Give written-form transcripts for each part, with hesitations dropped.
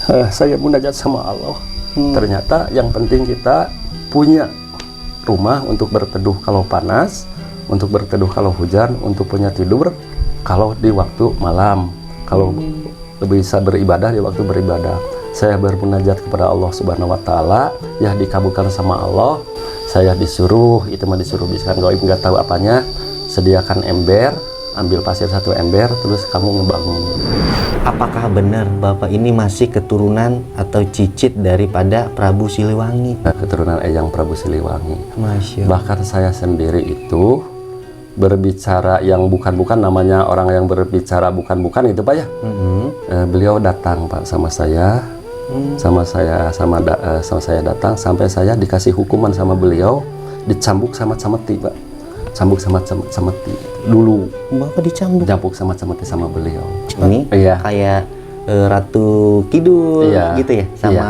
Saya munajat sama Allah. Ternyata yang penting kita punya rumah untuk berteduh kalau panas, untuk berteduh kalau hujan, untuk punya tidur kalau di waktu malam, kalau bisa beribadah di waktu beribadah. Saya bermunajat kepada Allah Subhanahu wa taala, ya dikabulkan sama Allah. Saya disuruh, itu mah disuruh bisikan gaib, nggak tahu apanya, sediakan ember, ambil pasir 1 ember, terus kamu ngebangun. Apakah benar Bapak ini masih keturunan atau cicit daripada Prabu Siliwangi? Keturunan Eyang Prabu Siliwangi. Masya Allah. Bahkan saya sendiri itu berbicara yang bukan-bukan, namanya orang yang berbicara bukan-bukan itu Pak ya. Beliau datang Pak sama saya, sama saya datang, sampai saya dikasih hukuman sama beliau, dicambuk sama cemeti Pak. Cambuk sama cemeti dulu. Bapak dicambuk? Cambuk sama cemeti sama beliau. Ini iya. Kayak Ratu Kidul iya. gitu ya? Sama iya.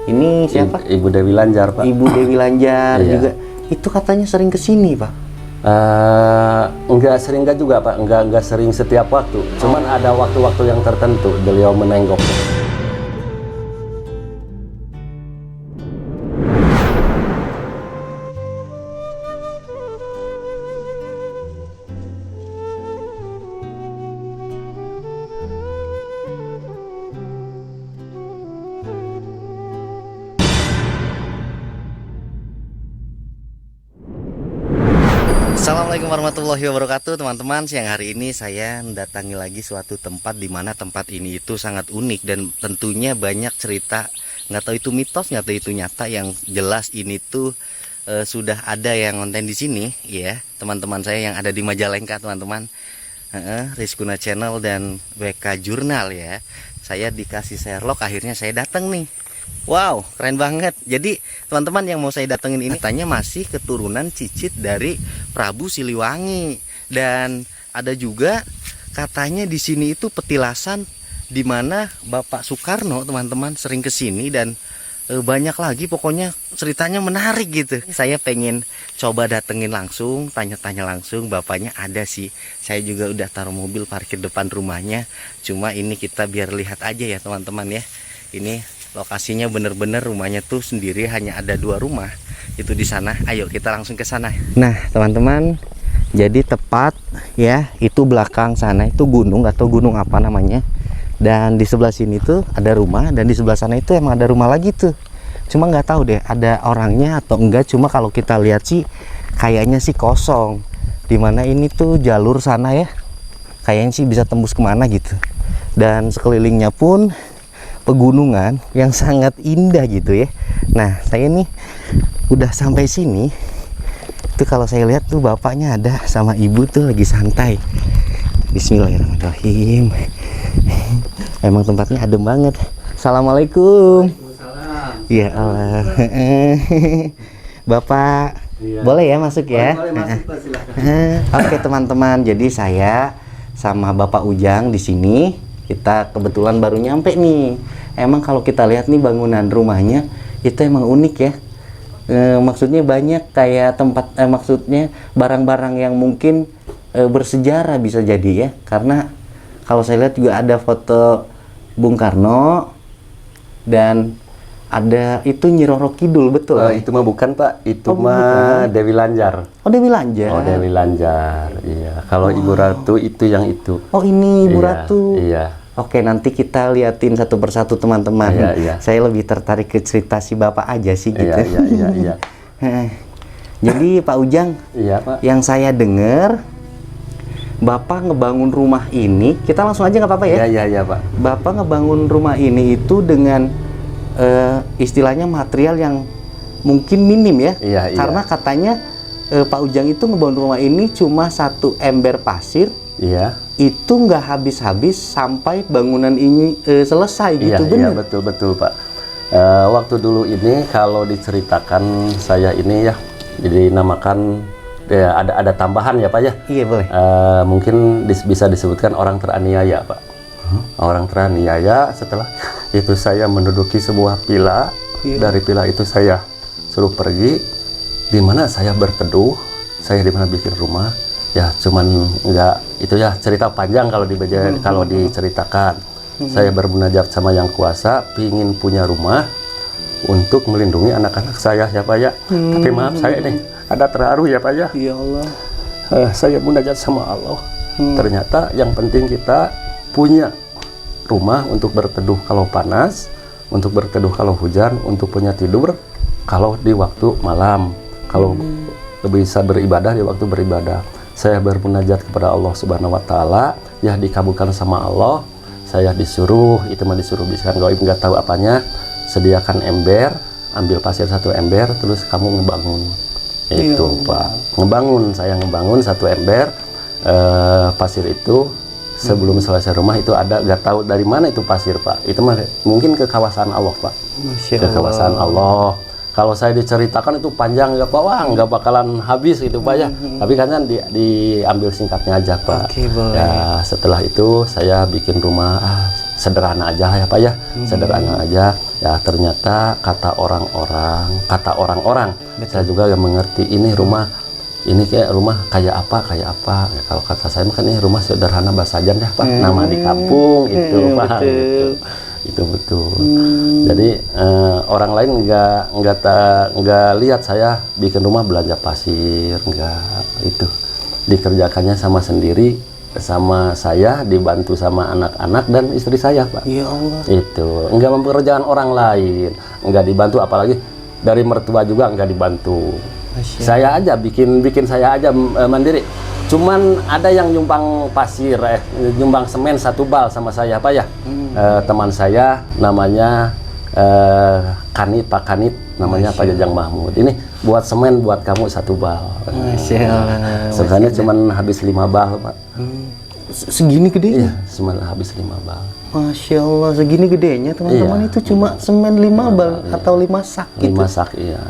Ini siapa? Ibu Dewi Lanjar Pak. Ibu Dewi Lanjar iya. juga. Itu katanya sering kesini Pak? Enggak sering, enggak juga Pak, enggak sering setiap waktu. Cuman ada waktu-waktu yang tertentu beliau menenggok. Assalamualaikum warahmatullahi wabarakatuh teman-teman. Siang hari ini saya mendatangi lagi suatu tempat di mana tempat ini itu sangat unik dan tentunya banyak cerita. Nggak tahu itu mitos, nggak tahu itu nyata. Yang jelas ini tuh sudah ada yang konten di sini ya, teman-teman saya yang ada di Majalengka teman-teman. Rizkuna Channel dan WK Jurnal ya. Saya dikasih Sherlock, akhirnya saya datang nih. Wow, keren banget. Jadi teman-teman yang mau saya datengin ini katanya masih keturunan cicit dari Prabu Siliwangi. Dan ada juga katanya di sini itu petilasan di mana Bapak Soekarno teman-teman sering kesini, dan banyak lagi pokoknya ceritanya menarik gitu. Saya pengen coba datengin langsung, tanya-tanya langsung. Bapaknya ada sih. Saya juga udah taruh mobil parkir depan rumahnya. Cuma ini kita biar lihat aja ya teman-teman ya. Ini lokasinya bener-bener rumahnya tuh sendiri, hanya ada 2 rumah itu di sana. Ayo kita langsung ke sana. Nah teman-teman, jadi tepat ya itu belakang sana itu gunung atau gunung apa namanya, dan di sebelah sini tuh ada rumah, dan di sebelah sana itu emang ada rumah lagi tuh. Cuma nggak tahu deh ada orangnya atau enggak. Cuma kalau kita lihat sih kayaknya sih kosong. Dimana ini tuh jalur sana ya, kayaknya sih bisa tembus kemana gitu. Dan sekelilingnya pun pegunungan yang sangat indah gitu ya. Nah saya nih udah sampai sini tuh, kalau saya lihat tuh bapaknya ada sama ibu tuh lagi santai. Bismillahirrahmanirrahim. Emang tempatnya adem banget. Assalamualaikum. Ya Allah. Bapak iya. Boleh ya masuk ya? Boleh masuk, Oke teman-teman, jadi saya sama Bapak Ujang di sini. Kita kebetulan baru nyampe nih. Emang kalau kita lihat nih bangunan rumahnya itu emang unik ya. Maksudnya banyak kayak tempat, maksudnya barang-barang yang mungkin bersejarah bisa jadi ya. Karena kalau saya lihat juga ada foto Bung Karno, dan ada itu Nyi Roro Kidul, betul? Itu mah bukan Pak, itu mah Dewi Lanjar. Oh Dewi Lanjar. Oh Dewi Lanjar, iya. Kalau Ibu Ratu itu yang itu. Oh ini Ibu iya, Ratu. Iya. Oke, nanti kita liatin satu persatu teman-teman. Iya, iya. Saya lebih tertarik ke cerita si Bapak aja sih gitu. Iya, iya, iya, iya. Jadi Pak Ujang, iya Pak. Yang saya dengar Bapak ngebangun rumah ini, kita langsung aja nggak apa-apa ya? Iya, iya, iya Pak. Bapak ngebangun rumah ini itu dengan istilahnya material yang mungkin minim ya. Iya, iya. Karena katanya Pak Ujang itu ngebangun rumah ini cuma 1 ember pasir. Iya. Itu nggak habis-habis sampai bangunan ini selesai gitu, iya, benar? Iya, betul Pak. Waktu dulu ini kalau diceritakan saya ini ya, jadi namakan ya, ada tambahan ya Pak ya. Iya boleh. Mungkin bisa disebutkan orang teraniaya Pak. Orang teraniaya. Setelah itu saya menduduki sebuah villa. Iya. Dari villa itu saya suruh pergi, di mana saya berteduh, saya di mana bikin rumah. Ya cuman nggak itu ya, cerita panjang kalau kalau diceritakan. Saya bermunajat sama Yang Kuasa, pingin punya rumah untuk melindungi anak-anak saya ya Pak ya. Tapi maaf saya ini ada terharu ya Pak ya. Ya Allah. Saya munajat sama Allah. Ternyata yang penting kita punya rumah untuk berteduh kalau panas, untuk berteduh kalau hujan, untuk punya tidur kalau di waktu malam, kalau bisa beribadah di waktu beribadah. Saya bermunajat kepada Allah Subhanahu wa taala, ya dikabulkan sama Allah. Saya disuruh, itu mah disuruh bisikan gaib nggak tahu apanya, sediakan ember, ambil pasir 1 ember, terus kamu ngebangun. Itu Pak, saya ngebangun 1 ember pasir itu. Sebelum selesai rumah itu ada, nggak tahu dari mana itu pasir Pak. Itu mah mungkin ke kawasan Allah Pak. Ke kawasan Allah. Kalau saya diceritakan itu panjang nggak Pak, wah nggak bakalan habis gitu Pak ya. Tapi kan diambil singkatnya aja Pak. Ya setelah itu saya bikin rumah sederhana aja ya Pak ya, sederhana aja. Ya ternyata kata orang-orang, saya juga yang mengerti ini rumah. Ini kayak rumah kayak apa ya, kalau kata saya kan ini rumah sederhana Basajan ya Pak, nama di kampung itu Pak. Itu betul. Jadi orang lain nggak lihat saya bikin rumah belanja pasir, nggak, itu dikerjakannya sama sendiri, sama saya dibantu sama anak-anak dan istri saya Pak. Ya Allah. Itu nggak mempekerjakan orang lain, nggak dibantu, apalagi dari mertua juga nggak dibantu. Saya aja bikin saya aja mandiri. Cuman ada yang nyumbang pasir, nyumbang semen 1 bal sama saya Pak ya. Teman saya namanya Pak Kanit, namanya Pak Jajang Mahmud. Ini buat semen buat kamu 1 bal. Masya Allah. Sebenarnya cuman habis 5 bal Pak. Segini gedenya? Iya, cuman habis 5 bal. Masya Allah, segini gedenya teman-teman. Itu cuma semen 5 bal atau 5 sak gitu. 5 sak iya.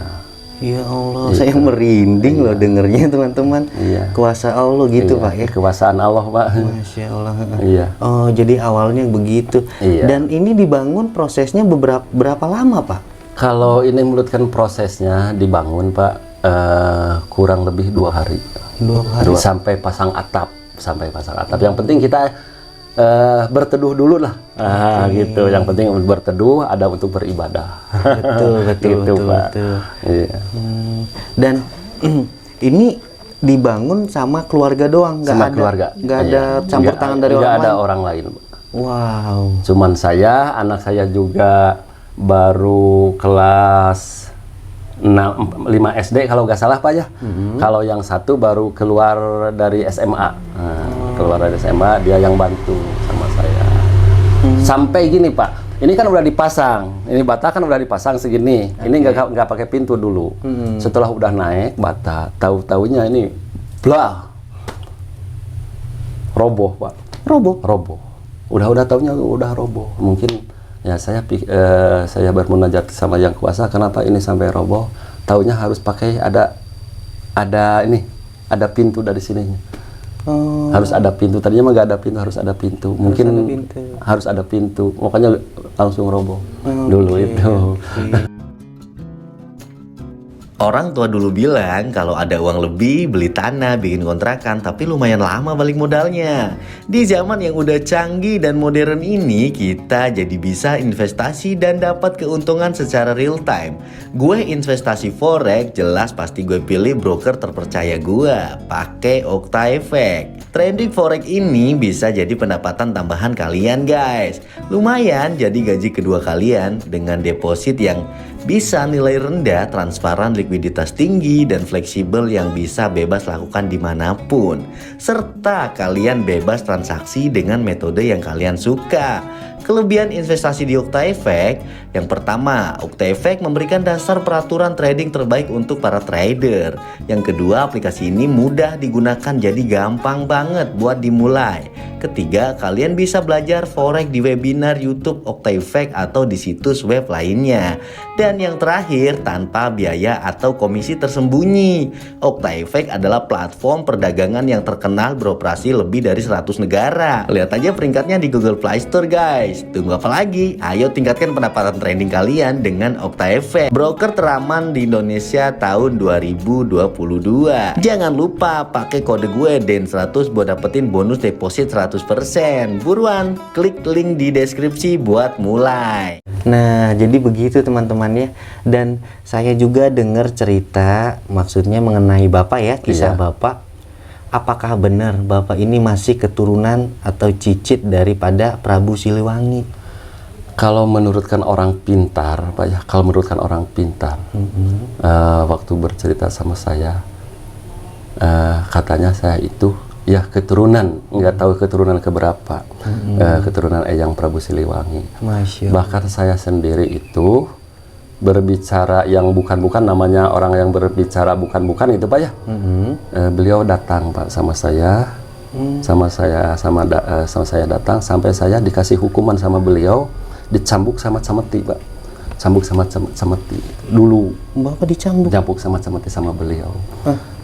Ya Allah, saya merinding loh dengernya teman-teman. Kuasa Allah gitu Pak ya. Kekuasaan Allah Pak. Masya Allah. Iya. Oh, jadi awalnya begitu. Dan ini dibangun prosesnya berapa lama Pak? Kalau ini menurutkan prosesnya dibangun Pak kurang lebih 2 hari. 2 hari. Sampai pasang atap. Yang penting kita berteduh dulu lah, gitu. Yang penting berteduh, ada untuk beribadah. Betul, Pak. Iya. Dan ini dibangun sama keluarga doang, nggak ada campur tangan dari orang lain. Nggak ada orang lain. Wow. Cuman saya, anak saya juga baru kelas 5 SD kalau nggak salah Pak ya. Kalau yang satu baru keluar dari SMA. Keluar dari SMA, dia yang bantu sama saya. Sampai gini Pak, ini kan udah dipasang, ini bata kan udah dipasang segini. Ini nggak pakai pintu dulu. Setelah udah naik bata, tahu-taunya ini blah, roboh Pak. Roboh. Udah tahunya udah roboh. Mungkin ya saya bermunajat sama Yang Kuasa, kenapa ini sampai roboh? Taunya harus pakai ada pintu dari sininya. Harus ada pintu. Tadinya mah nggak ada pintu, harus ada pintu. Mungkin harus ada pintu. Makanya langsung roboh dulu itu. Orang tua dulu bilang kalau ada uang lebih beli tanah, bikin kontrakan, tapi lumayan lama balik modalnya. Di zaman yang udah canggih dan modern ini, kita jadi bisa investasi dan dapat keuntungan secara real time. Gue investasi forex, jelas pasti gue pilih broker terpercaya gue, pakai Octaefect. Trading forex ini bisa jadi pendapatan tambahan kalian guys. Lumayan jadi gaji kedua kalian dengan deposit yang bisa nilai rendah, transparan, likuiditas tinggi, dan fleksibel yang bisa bebas lakukan dimanapun. Serta kalian bebas transaksi dengan metode yang kalian suka. Kelebihan investasi di Octaefect, yang pertama, Octaefect memberikan dasar peraturan trading terbaik untuk para trader. Yang kedua, aplikasi ini mudah digunakan jadi gampang banget buat dimulai. Ketiga, kalian bisa belajar forex di webinar YouTube Octaefect atau di situs web lainnya. Dan yang terakhir, tanpa biaya atau komisi tersembunyi. Octaefect adalah platform perdagangan yang terkenal beroperasi lebih dari 100 negara. Lihat aja peringkatnya di Google Play Store guys. guys. Tunggu apa lagi? Ayo tingkatkan pendapatan trading kalian dengan OctaFX, broker teraman di Indonesia tahun 2022. Jangan lupa pakai kode gue DEN100 buat dapetin bonus deposit 100%. Buruan, klik link di deskripsi buat mulai. Nah, jadi begitu teman-teman ya. Dan saya juga dengar cerita, maksudnya mengenai Bapak ya, kisah Iya. Bapak. Apakah benar Bapak ini masih keturunan atau cicit daripada Prabu Siliwangi? Kalau menurutkan orang pintar, Pak ya, kalau menurutkan orang pintar, waktu bercerita sama saya, katanya saya itu ya keturunan, nggak tahu keturunan keberapa, keturunan Eyang Prabu Siliwangi. Masya Allah. Bahkan saya sendiri itu berbicara yang bukan-bukan, namanya orang yang berbicara bukan-bukan itu Pak ya. Beliau datang Pak sama saya, sama saya datang sampai saya dikasih hukuman sama beliau, dicambuk sama cemeti Pak, cambuk sama cemeti dulu. Bapak dicambuk? Cambuk sama cemeti sama beliau.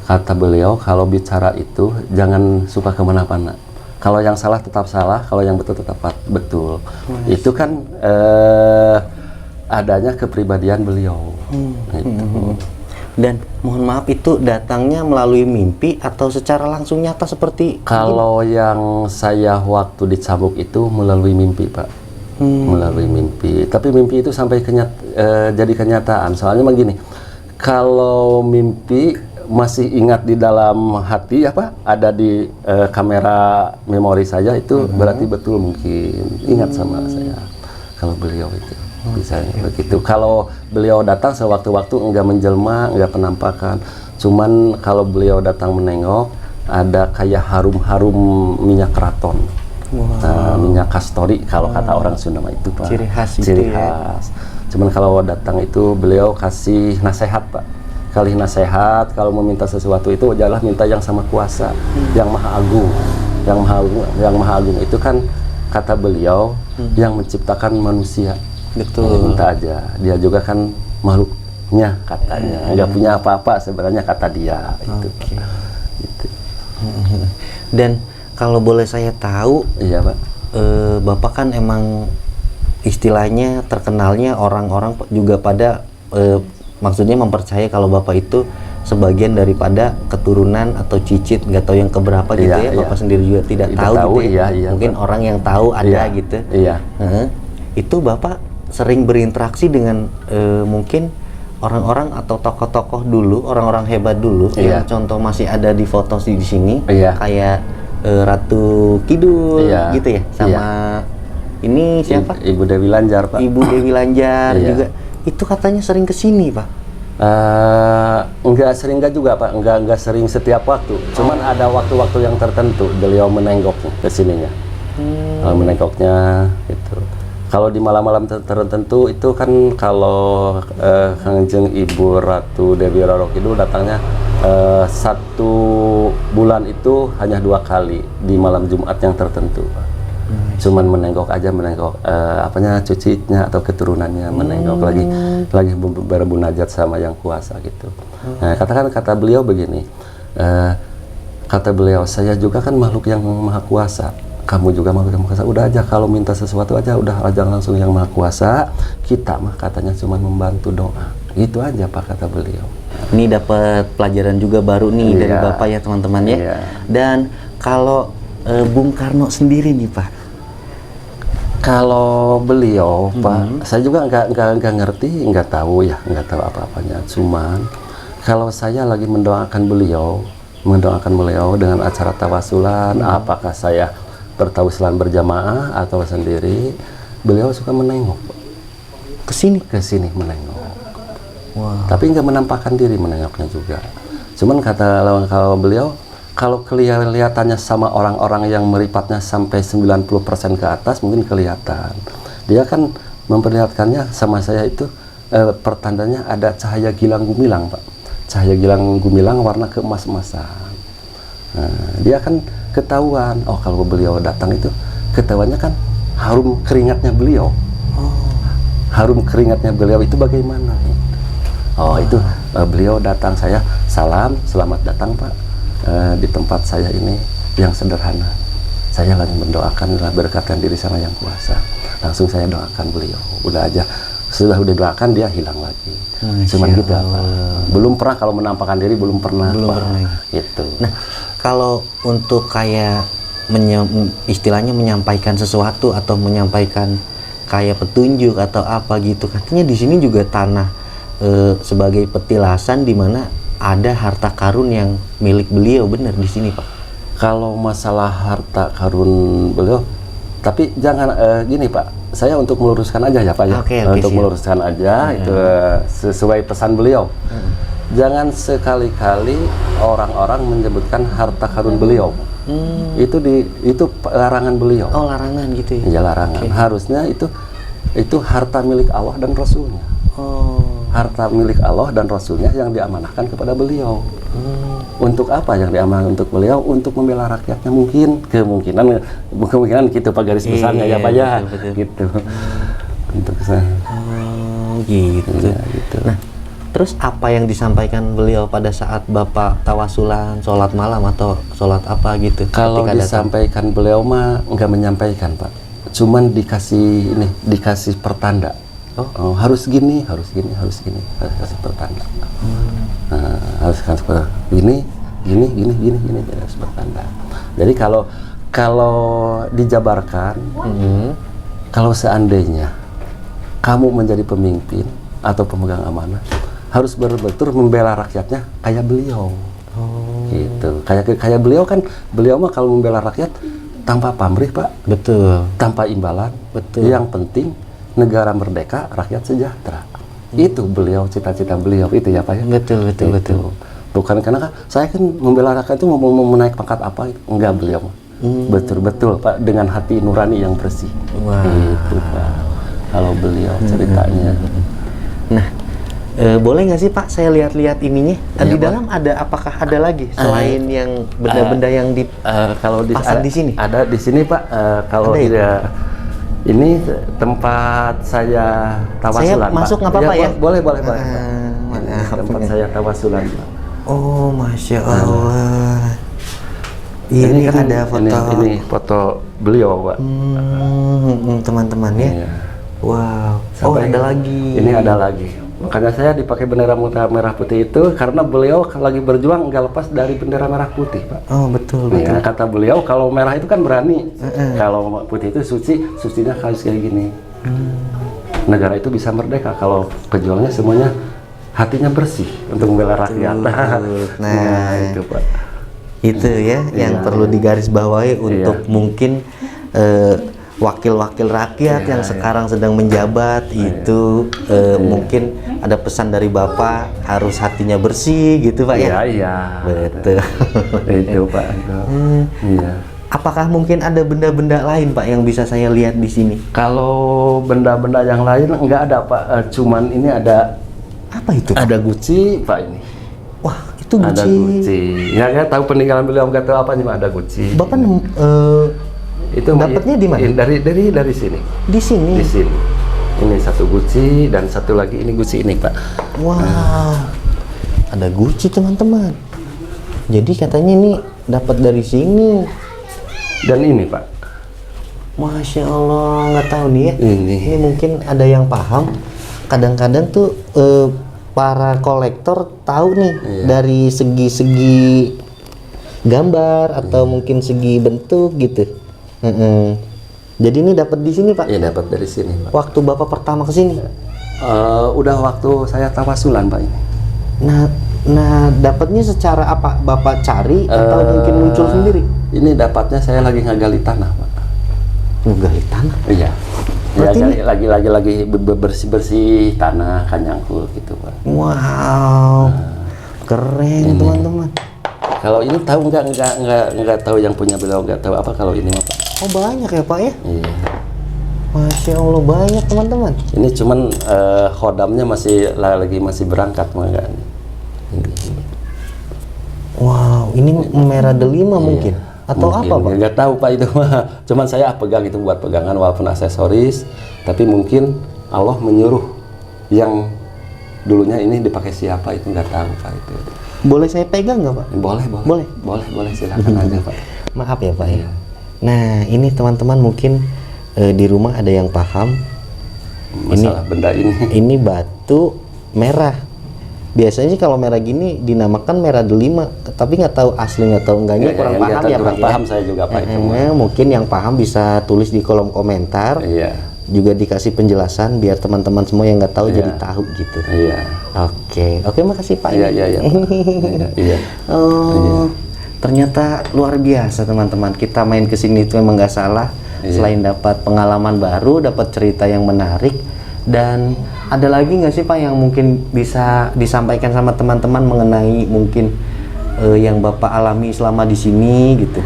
Kata beliau kalau bicara itu jangan suka kemana-mana. Kalau yang salah tetap salah, kalau yang betul tetap betul. Itu kan adanya kepribadian beliau. Gitu. Dan mohon maaf, itu datangnya melalui mimpi atau secara langsung nyata seperti Kalau yang saya waktu dicambuk itu melalui mimpi Pak, melalui mimpi. Tapi mimpi itu sampai jadi kenyataan. Soalnya begini, kalau mimpi masih ingat di dalam hati apa ada di kamera memori saya itu berarti betul mungkin ingat sama saya. Kalau beliau itu bisa begitu. Kalau beliau datang sewaktu-waktu enggak menjelma, enggak penampakan. Cuman kalau beliau datang menengok ada kayak harum-harum minyak keraton. Minyak kastori kalau kata orang Sunda itu Pak. Ciri khas itu Ciri ya. khas. Cuman kalau datang itu beliau kasih nasihat Pak. Kali nasihat kalau meminta sesuatu itu adalah minta yang sama kuasa, yang maha agung, yang maha agung itu kan kata beliau yang menciptakan manusia. Betul. Minta aja, dia juga kan makhluknya katanya, nggak punya apa-apa sebenarnya kata dia itu. Oke. Gitu. Dan kalau boleh saya tahu, Iya Pak. Bapak kan emang istilahnya terkenalnya orang-orang juga pada maksudnya mempercayai kalau Bapak itu sebagian daripada keturunan atau cicit, nggak tahu yang keberapa gitu Iya, ya. iya. Bapak sendiri juga tidak Tidak tahu tahu, gitu ya. iya, Mungkin Pak. orang yang tahu ada Iya, gitu. iya. Itu Bapak sering berinteraksi dengan mungkin orang-orang atau tokoh-tokoh dulu, orang-orang hebat dulu, Iya. yang contoh masih ada di foto di sini, Iya. kayak Ratu Kidul Iya, gitu ya, sama ini siapa? Ibu Dewi Lanjar Pak. Ibu Dewi Lanjar Iya. juga. Itu katanya sering kesini Pak. Enggak sering, enggak juga Pak, enggak sering setiap waktu. Cuman ada waktu-waktu yang tertentu beliau menenggok ke sininya. Kalau menenggoknya gitu. Kalau di malam-malam tertentu itu kan kalau Kangjeng Ibu Ratu Dewi Roro Kidul datangnya 1 bulan itu hanya 2 kali di malam Jumat yang tertentu Pak. Cuman menenggok aja, menenggok cucinya atau keturunannya, menenggok lagi berbunajat sama yang kuasa gitu. Nah, kata beliau begini, kata beliau, saya juga kan makhluk yang maha kuasa, kamu juga makhluk yang maha kuasa, udah aja kalau minta sesuatu aja udah aja langsung yang maha kuasa, kita mah katanya cuman membantu doa, gitu aja Pak kata beliau. Ini dapat pelajaran juga baru nih Iya. dari Bapak ya teman-teman ya. Iya. Dan kalau Bung Karno sendiri nih Pak. Kalau beliau, Pak, saya juga nggak ngerti, nggak tahu apa-apanya. Cuman kalau saya lagi mendoakan beliau dengan acara tawasulan, apakah saya bertawasulan berjamaah atau sendiri, beliau suka menengok Ke sini menengok. Wow. Tapi nggak menampakkan diri menengoknya juga. Cuman kalau beliau, kalau kelihatannya sama orang-orang yang meripatnya sampai 90% ke atas mungkin kelihatan. Dia kan memperlihatkannya sama saya itu pertandanya ada cahaya gilang gumilang Pak. Cahaya gilang gumilang warna keemas-emasan. Nah, dia kan ketahuan, oh kalau beliau datang itu ketahuannya kan harum keringatnya beliau. Harum keringatnya beliau itu bagaimana? Oh itu beliau datang, saya salam, selamat datang Pak. Di tempat saya ini yang sederhana, saya lagi mendoakan berkatan diri sama Yang Kuasa. Langsung saya doakan beliau. Udah aja, sudah udah doakan dia hilang lagi. Cuman gitu apa? Belum pernah kalau menampakkan diri belum pernah. Gitu. Nah, kalau untuk kayak istilahnya menyampaikan sesuatu atau menyampaikan kayak petunjuk atau apa gitu, katanya di sini juga tanah sebagai petilasan di mana ada harta karun yang milik beliau, benar di sini Pak? Kalau masalah harta karun beliau, tapi jangan gini Pak, saya untuk meluruskan aja ya Pak ya. Untuk siap. Meluruskan aja itu sesuai pesan beliau. Jangan sekali-kali orang-orang menyebutkan harta karun beliau. Itu larangan beliau. Oh, larangan gitu ya? Ya larangan. Harusnya itu harta milik Allah dan Rasulnya. Harta milik Allah dan Rasulnya yang diamanahkan kepada beliau. Untuk apa yang diamanahkan untuk beliau? Untuk membela rakyatnya mungkin. Kemungkinan gitu Pak garis besarnya ya Pak ya. Betul. Gitu. Untuk sana. Gitu. Ya, gitu. Nah, terus apa yang disampaikan beliau pada saat Bapak tawasulan, sholat malam atau sholat apa gitu? Kalau disampaikan beliau mah nggak menyampaikan Pak. Cuman dikasih pertanda. Harus gini, harus kasih pertanda. Harus kasih pertanda. Gini, harus pertanda. Jadi kalau dijabarkan, kalau seandainya kamu menjadi pemimpin atau pemegang amanah, harus betul-betul membela rakyatnya kayak beliau. Gitu. Kayak beliau kan, beliau mah kalau membela rakyat tanpa pamrih Pak. Betul. Tanpa imbalan. Betul. Yang penting negara merdeka, rakyat sejahtera. Itu beliau, cita-cita beliau itu ya Pak ya. Betul. Bukan karena saya kan membela rakyat itu mau menaik pangkat apa, enggak beliau. Betul-betul Pak dengan hati nurani yang bersih. Itu Pak. Kalau beliau ceritanya. Nah, boleh nggak sih Pak saya lihat-lihat ininya? Di dalam ada, apakah ada lagi selain yang benda-benda yang kalau dipasang di sini? Ada di sini Pak. Kalau tidak, ini tempat saya tawasulan. Saya masuk nggak apa-apa ya? Boleh. Tempat saya tawasulan Pak. Oh, Masya Allah. Ini kan ada foto. Ini foto beliau Pak. Teman-teman ya. Iya. Wow. Ada lagi. Ini ada lagi. Makanya saya dipakai bendera merah putih itu karena beliau lagi berjuang nggak lepas dari bendera merah putih Pak. Oh betul. Ya, kata beliau kalau merah itu kan berani, kalau putih itu sucinya harus kayak gini. Negara itu bisa merdeka kalau pejuangnya semuanya hatinya bersih untuk membela rakyat. Nah itu Pak. Itu ya yang perlu digarisbawahi untuk mungkin wakil-wakil rakyat yang sekarang sedang menjabat itu mungkin ada pesan dari Bapak harus hatinya bersih gitu Pak ya? Iya. Betul. Itu Pak. Iya. Apakah mungkin ada benda-benda lain Pak yang bisa saya lihat di sini? Kalau benda-benda yang lain enggak ada Pak, cuman ini ada. Apa itu Pak? Ada guci Pak ini. Wah itu guci. Ada guci. Ya nggak tahu peninggalan beliau, nggak tahu apa cuma ada guci. Bapak itu dapatnya di mana? Dari sini. Di sini. Di sini. Ini satu guci dan satu lagi ini guci ini Pak. Wow. Ada guci teman-teman. Jadi katanya ini dapat dari sini. Dan ini Pak. Masya Allah, nggak tahu nih ya. Ini mungkin ada yang paham. Kadang-kadang tuh para kolektor tahu nih dari segi-segi gambar atau mungkin segi bentuk gitu. Jadi ini dapat di sini Pak? Iya dapat dari sini Pak. Waktu Bapak pertama ke sini? Udah waktu saya tawasulan Pak ini. Nah dapatnya secara apa? Bapak cari atau mungkin muncul sendiri? Ini dapatnya saya lagi ngegali tanah Pak. Ngegali tanah? Iya. Ya, lagi bersih tanah kan nyangkul gitu Pak. Wow. Keren teman-teman. Kalau ini tahu nggak tahu yang punya beliau, nggak tahu apa kalau ini Pak. Oh banyak ya Pak ya? Iya. Masya Allah banyak teman-teman. Ini cuman khodamnya masih berangkat enggak. Wow, ini merah delima mungkin atau mungkin, apa Pak? Nggak tahu Pak itu mah. Cuman saya pegang itu buat pegangan walaupun aksesoris, tapi mungkin Allah menyuruh yang dulunya ini dipakai siapa itu nggak tahu Pak itu. Boleh saya pegang nggak Pak? Boleh silakan aja Pak. Maaf ya Pak ya. Nah, ini teman-teman mungkin di rumah ada yang paham. Masalah benda ini. Ini batu merah. Biasanya sih kalau merah gini dinamakan merah delima, tapi nggak tahu asli nggak tahu enggaknya, kurang paham ya Pak. Paham saya juga Pak itu. Mungkin yang paham bisa tulis di kolom komentar. Iya. Juga dikasih penjelasan biar teman-teman semua yang nggak tahu jadi tahu gitu. Iya. Oke, makasih Pak. Iya. Iya. Oh, ternyata luar biasa teman-teman. Kita main ke sini itu memang nggak salah. Selain dapat pengalaman baru, dapat cerita yang menarik. Dan ada lagi nggak sih Pak yang mungkin bisa disampaikan sama teman-teman mengenai mungkin yang Bapak alami selama di sini gitu?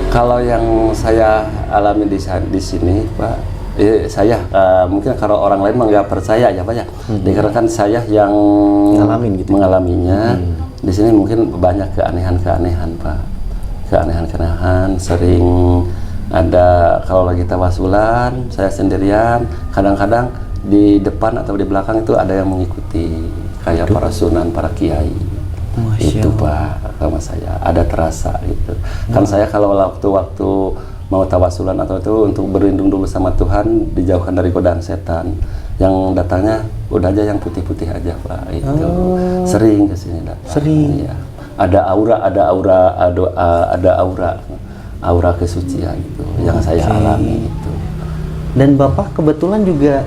Kalau yang saya alami di sini Pak, saya mungkin kalau orang lain nggak percaya ya Pak ya, dikarenakan saya yang mengalaminya. Di sini mungkin banyak keanehan-keanehan Pak, keanehan-keanehan sering ada. Kalau lagi tawasulan saya sendirian, kadang-kadang di depan atau di belakang itu ada yang mengikuti kayak para sunan, para kiai. Itu Pak, sama saya ada terasa gitu. Kan saya kalau waktu-waktu mau tawasulan atau itu untuk berlindung dulu sama Tuhan, dijauhkan dari godaan setan. Yang datangnya udah aja yang putih-putih aja Pak. Itu sering kesini datang. Sering. Iya. Ada aura kesucian itu yang saya alami itu. Dan Bapak kebetulan juga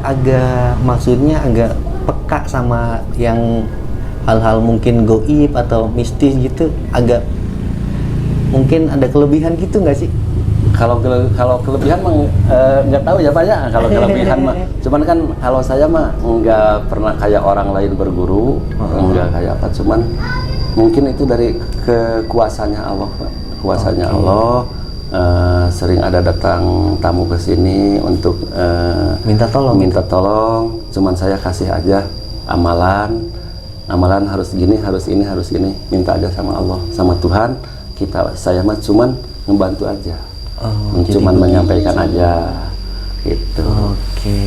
maksudnya agak peka sama yang hal-hal mungkin goib atau mistis gitu, agak mungkin ada kelebihan gitu nggak sih? Kalau kelebihan mah nggak tahu ya Pak ya. Kalau kelebihan mah, cuman kan kalau saya mah nggak pernah kayak orang lain berguru, nggak kayak apa. Cuman mungkin itu dari kekuasaannya Allah Pak, kuasanya Allah. Sering ada datang tamu ke sini untuk minta tolong. Cuman saya kasih aja amalan harus gini, harus ini, minta aja sama Allah, sama Tuhan. Saya mah cuman ngebantu aja, cuman menyampaikan aja gitu. Oke.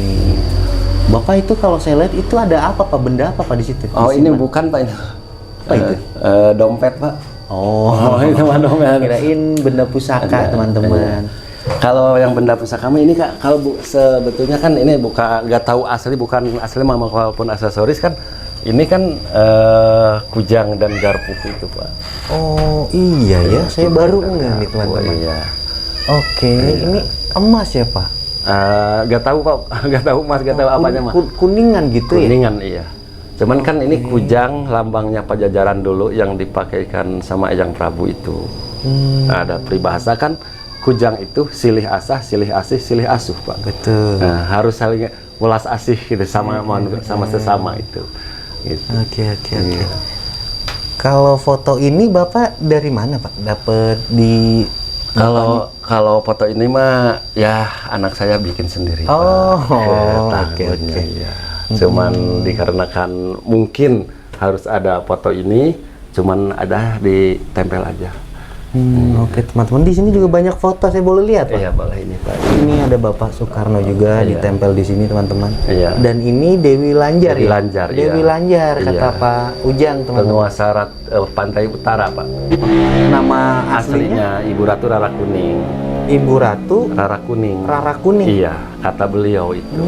Bapak itu kalau saya lihat itu ada apa Pak, benda apa Pak di situ? Oh ini bukan Pak, ini apa itu? Dompet Pak. Oh itu teman-teman. Kirain benda pusaka teman-teman. Kalau yang benda pusaka ini Kak, kalau sebetulnya kan ini nggak tahu asli, bukan asli maupun aksesoris kan. Ini kan kujang dan garpu itu Pak. Oh iya ya, saya baru nggak nih teman-teman. Iya. Oke, ini emas ya Pak? Nggak tahu Pak, nggak tahu emas, nggak tahu apanya mah. Kuningan gitu ya? Kuningan iya. Cuman kan ini kujang lambangnya Pajajaran dulu yang dipakaikan sama Eyang Prabu itu. Ada peribahasa kan, kujang itu silih asah, silih asih, silih asuh Pak. Betul. Nah, harus saling welas asih gitu sama sesama itu. Gitu. Oke. Kalau foto ini Bapak dari mana Pak? Dapat di Kalau foto ini mah ya anak saya bikin sendiri. Oke. Ya. Cuman dikarenakan mungkin harus ada foto ini, cuman ada ditempel aja. Oke teman-teman, di sini juga banyak foto, saya boleh lihat Pak? Iya boleh ini Pak. Ini ada Bapak Soekarno juga ditempel di sini teman-teman. Iya. Dan ini Dewi Lanjar. Dewi Lanjar, Dewi Lanjar kata Pak Ujang teman-teman. Penguasa Pantai Utara Pak. Nama aslinya Ibu Ratu Rara Kuning. Ibu Ratu Rara Kuning. Rara Kuning. Iya, kata beliau itu.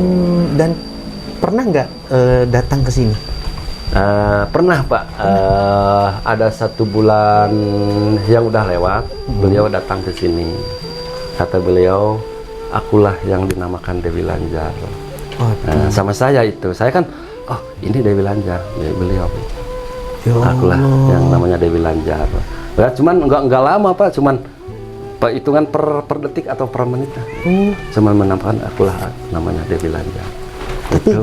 Dan pernah nggak datang ke sini? Pernah Pak. Ada 1 bulan yang udah lewat, beliau datang ke sini. Kata beliau, akulah yang dinamakan Dewi Lanjar. Sama saya itu, saya kan, oh ini Dewi Lanjar, beliau. Akulah yang namanya Dewi Lanjar. Ya, cuman nggak lama Pak, cuman hitungan per detik atau per menit. Cuman menampakkan akulah namanya Dewi Lanjar. Tapi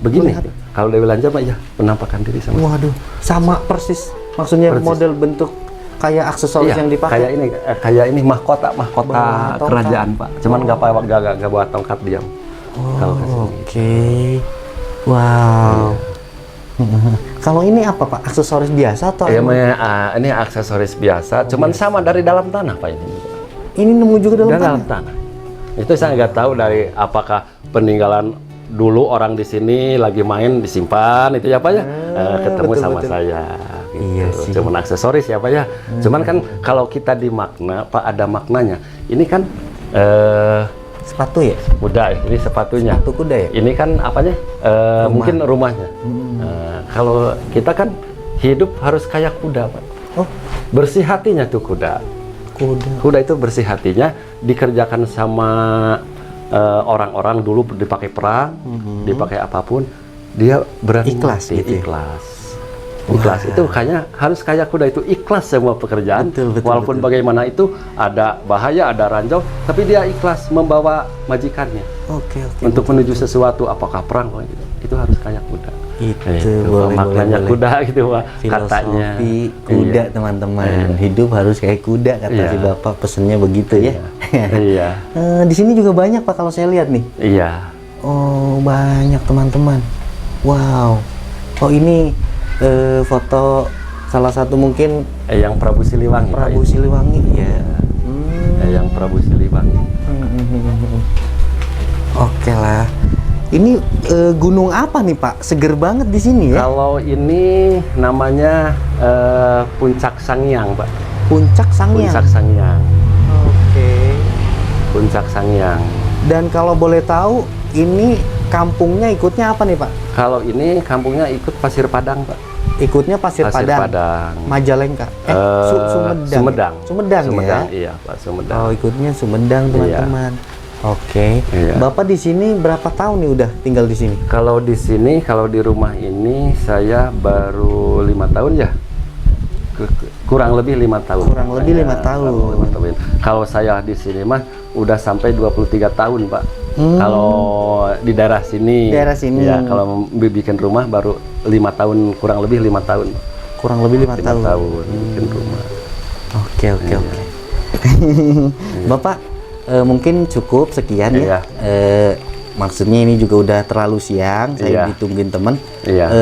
begini. Kalau Dewi Lanjar Pak ya penampakan diri sama. Waduh, sama persis. Maksudnya persis. Model bentuk kayak aksesoris yang dipakai. Kayak ini mahkota kerajaan Pak. Cuman nggak bawa tongkat diam. Oke. Wow. Kalau ini apa Pak? Aksesoris biasa atau? Ini aksesoris biasa. Cuman sama dari dalam tanah Pak ini. Ini nemu juga dalam tanah. Itu saya nggak tahu dari apakah peninggalan dulu orang di sini lagi main disimpan itu ya Pak ya. Ketemu sama saya. Gitu. Iya sih. Cuman aksesoris ya Pak ya. Cuman kan kalau kita di makna Pak ada maknanya. Ini kan Sepatu ya? Kuda, ini sepatunya. Sepatu kuda ya? Ini kan apanya? Mungkin rumahnya. Kalau kita kan hidup harus kayak kuda, Pak. Oh, Bersih hatinya tuh kuda. kuda. Kuda itu bersih hatinya, dikerjakan sama orang-orang dulu dipakai perang, dipakai apapun, dia berani Ikhlas mati, gitu ya? ikhlas. Ikhlas itu kayaknya harus kayak kuda itu ikhlas semua pekerjaan. Betul, Walaupun bagaimana itu ada bahaya, ada ranjau, tapi dia ikhlas membawa majikannya Oke. untuk menuju sesuatu, apakah perang gitu. Itu harus kayak kuda. Itu boleh, maknanya boleh. kuda gitu, Pak, katanya. Filosofi kuda, Iya. teman-teman. Hidup harus kayak kuda, kata Iya. si Bapak, pesennya begitu ya. Iya. Di sini juga banyak Pak kalau saya lihat nih. Iya. Oh, banyak teman-teman. Wow. Oh, ini foto salah satu mungkin Yang Prabu Siliwangi. Pak, Prabu ini. Siliwangi ya. Yang Prabu Siliwangi. Oke lah. Ini gunung apa nih Pak? Seger banget di sini ya. Kalau ini namanya Puncak Sangiang, Pak. Puncak Sangiang. Puncak Sangiang. Oke. Puncak Sangiang. Dan kalau boleh tahu, ini kampungnya ikutnya apa nih Pak? Kalau ini kampungnya ikut Pasir Padang, Pak. Ikutnya Pasir Padang, Padang. Majalengka, Sumedang. Sumedang ya. Iya, Pak, Sumedang. Oh, ikutnya Sumedang teman-teman. Oke. Iya. Bapak di sini berapa tahun nih udah tinggal di sini? Kalau di sini, kalau di rumah ini saya baru 5 tahun ya. Kurang lebih 5 tahun. Kurang lebih 5 tahun. Kurang 5 tahun. Kalau saya di sini mah udah sampai 23 tahun, Pak. Kalau di daerah sini. Daerah sini. Ya, kalau bikin rumah baru 5 tahun, kurang lebih 5 tahun. Kurang lebih 5 5 tahun. tahun bikin rumah. Oke. Bapak mungkin cukup sekian ya. Maksudnya ini juga udah terlalu siang, saya ditungguin temen.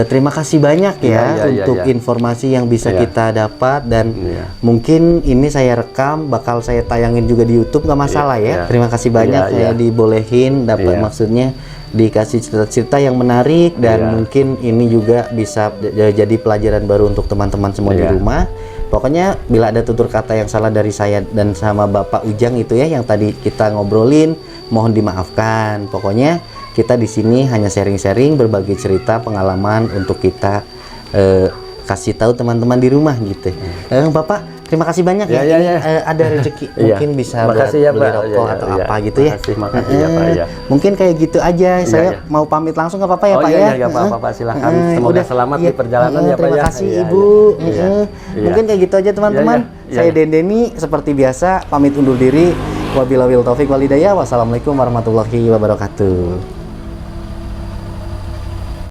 Terima kasih banyak ya untuk informasi yang bisa kita dapat, dan mungkin ini saya rekam, bakal saya tayangin juga di YouTube, nggak masalah ya. Terima kasih banyak saya dibolehin dapat, maksudnya dikasih cerita-cerita yang menarik, dan mungkin ini juga bisa jadi pelajaran baru untuk teman-teman semua di rumah. Pokoknya bila ada tutur kata yang salah dari saya dan sama Bapak Ujang itu ya yang tadi kita ngobrolin, mohon dimaafkan. Pokoknya kita di sini hanya sharing-sharing, berbagi cerita, pengalaman untuk kita kasih tahu teman-teman di rumah gitu. Bapak, terima kasih banyak ya. Ini ada rezeki mungkin bisa buat beli rokok atau apa gitu ya. Makasih ya, Pak. Mungkin kayak gitu aja. Saya mau pamit langsung, nggak apa-apa ya Pak ya? Nggak apa-apa, Pak. Silakan. Semoga selamat di perjalanan ya, Pak. Terima kasih Ibu. Mungkin kayak gitu aja teman-teman. Saya Dendeni seperti biasa pamit undur diri. Wabillahi taufiq wal hidayah. Wassalamualaikum warahmatullahi wabarakatuh.